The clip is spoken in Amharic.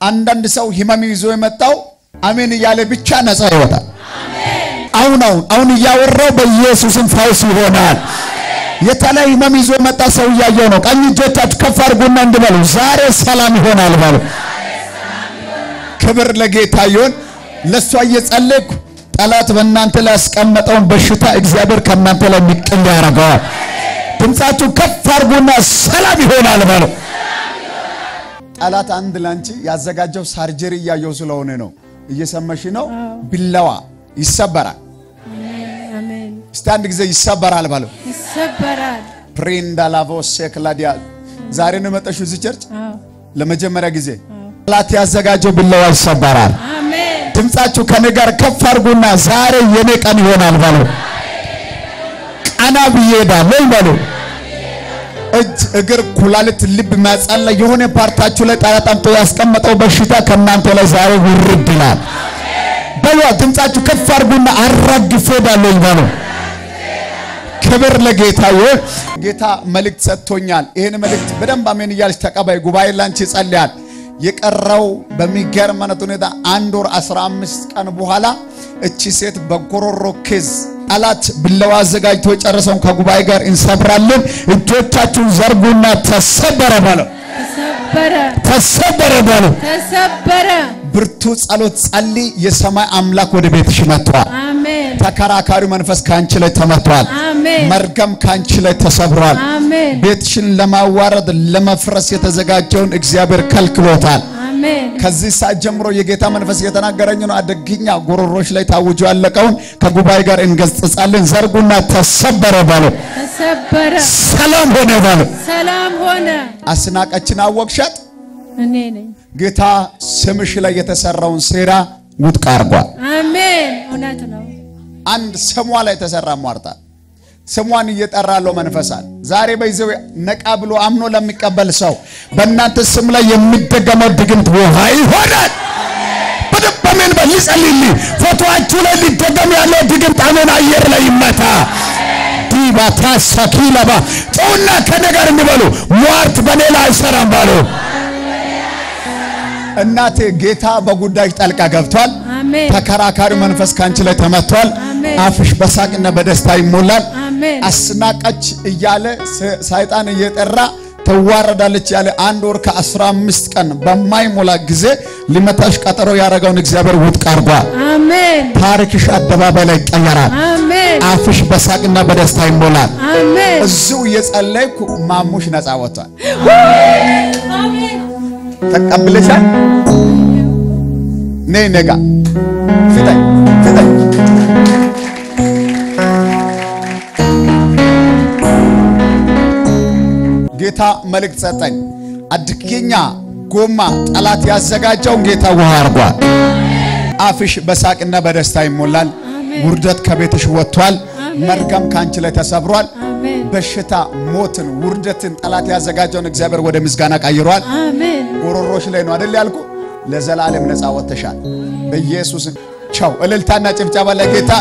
አንዳንድ ሰው ህመም ይዞ የመጣው አሜን እያለ ብቻ ነፃ ይወጣል አሜን አሁን ያወራው በኢየሱስም ፈውስ ይሆናል የተለየ ህመም ይዞ የመጣ ሰው ያየው ነው ቀኝ እጆቻችሁ ከፍ አድርጉና እንድበሉ ዛሬ ሰላም ይሆናል ባሉ ክብር ለጌታ ይሁን ለሷ እየጸለይኩ ጠላት በእናንተ ላይ ያስቀመጠውን በሽታ እግዚአብሔር ከእናንተ ላይ ሚቀል ያረጋዋል ድምጻችሁ ከፍ አድርጉና ሰላም ይሆናል ባሉ ጠላት አንድ ላንቺ ያዘጋጀው ሰርጀሪ ያየው ስለሆነ ነው እየሰማሽ ነው ቢላዋ ይሰበራል አሜን ስታንድ ጊዜ ይሰበራል ባሉ ይሰበራል ፕሪንዳላቮ ሴክላዲያ ዛሬ ነው መጣሽው እዚህ ቸርች ለመጀመሪያ ጊዜ ጠላት ያዘጋጀው ቢላዋ ይሰበራል አሜን ድምጻችሁ ከነገር ከፍ አድርጉና ዛሬ የኔ ቀን ይሆናል ባሉ ቀና ብዬዳለሁ ባሉ እጅ እግር ኩላሊት ልብ ማጻለ የሆነ ፓርታችሁ ላይ ጣጣምቶ ያስቀመጠው በሽታ ከናንተ ላይ ዛሬ ይርድላል በሉ ድምጻችሁ ከፍ አድርጉና አራግፈዳለሁ ባሉ ክብር ለጌታ ይሁን ጌታ መልእክት ሰጥቶኛል ይሄን መልእክት በደንብ አሜን ይያልሽ ተቀባይ ጉባኤ ላንቺ ጸልያል የቀረው በሚገርም ሁኔታ 1 ወር 15 ቀን በኋላ እቺ ሴት በጎሮሮ ኬዝ አላት ብለዋ አዘጋጅቶ ጨርሰው ከጉባኤ ጋር እንሰብራለን እጆቻችሁን ዘርጉና ተሰበረ ባለው ተሰበረ ባለው ተሰበረ ብርቱ ጸሎት ጸልይ የሰማይ አምላክ ወደ ቤትሽ መጥቷል አሜን ተከራካሪ መንፈስ ካንቺ ላይ ተመቷል አሜን መርገም ካንቺ ላይ ተሰብሯል አሜን ቤትሽን ለማዋረድ ለመፍረስ የተዘጋጀውን እግዚአብሔር ከልክሎታል አሜን ከዚህ ሰዓት ጀምሮ የጌታ መንፈስ የተናገረኝ ነው አደግኛ ጎሮሮሽ ላይ ታውጆ ያለቀውን ከጉባኤ ጋር እንገጽጻለን ዘርጉና ተሰበረ ባለው ተሰበረ ሰላም ሆነ ባለው ሰላም ሆነ አስናቀችን አወቅሻት እኔ ነኝ ጌታ ስምሽ ላይ የተሰራውን ሴራ ውድቅ አርጓል አሜን እውነት ነው አንድ ስሟ ላይ ተሰራ ሟርታ ስሟን እየጠራለው መንፈሳል ዛሬ በይዘው ነቃ ብሎ አምኖ ለሚቀበል ሰው በእናንተ ስም ላይ የሚደገመው ድግምት ውሃ ይሆናል በደንብ በልጸልይ ፎቶአችሁ ላይ ሊደገም ያለው ድግምት አሜን አየር ላይ ይመታ ዲባታ ሰኪላባ ጾና ከነገር እንበሉ ሟርት በኔላ አይሰራም ባሉ እናቴ ጌታ በጉዳይሽ ጣልቃ ገብቷል አሜን ተከራካሪ መንፈስ ካንቺ ላይ ተመቷል አፍሽ በሳቅና በደስታ ይሞላል አስናቀች እያለ ሰይጣን እየጠራ ተዋረዳለች ያለ 1 ወር ከ15 ቀን በማይሞላ ጊዜ ሊመታሽ ቀጠሮ ያረጋውን እግዚአብሔር ውድቅ አርጓል አሜን ታሪክሽ አደባባይ ላይ ይቀየራል አሜን አፍሽ በሳቅና በደስታ ይሞላል አሜን እዚው እየጸለይኩ ማሙሽ ነፃ ወጣል አሜን ተቀበለሻል ነይ ነጋ ፍታይ ጌታ መልእክት ሰጠኝ አድክኛ ጎማ ጠላት ያዘጋጀውን ጌታ ውሃ አርጓል አፍሽ በሳቅና በደስታ ይሞላል ውርደት ከቤትሽ ወጥቷል መርገም ካንቺ ላይ ተሰብሯል በሽታ ሞትን ውርደትን ጠላት ያዘጋጀውን እግዚአብሔር ወደ ምስጋና ቀይሯል አሜን ጎሮሮሽ ላይ ነው አይደል ያልኩ ለዘላለም ነፃ ወጥተሻል በኢየሱስ ቻው እልልታና ጭብጨባ ለጌታ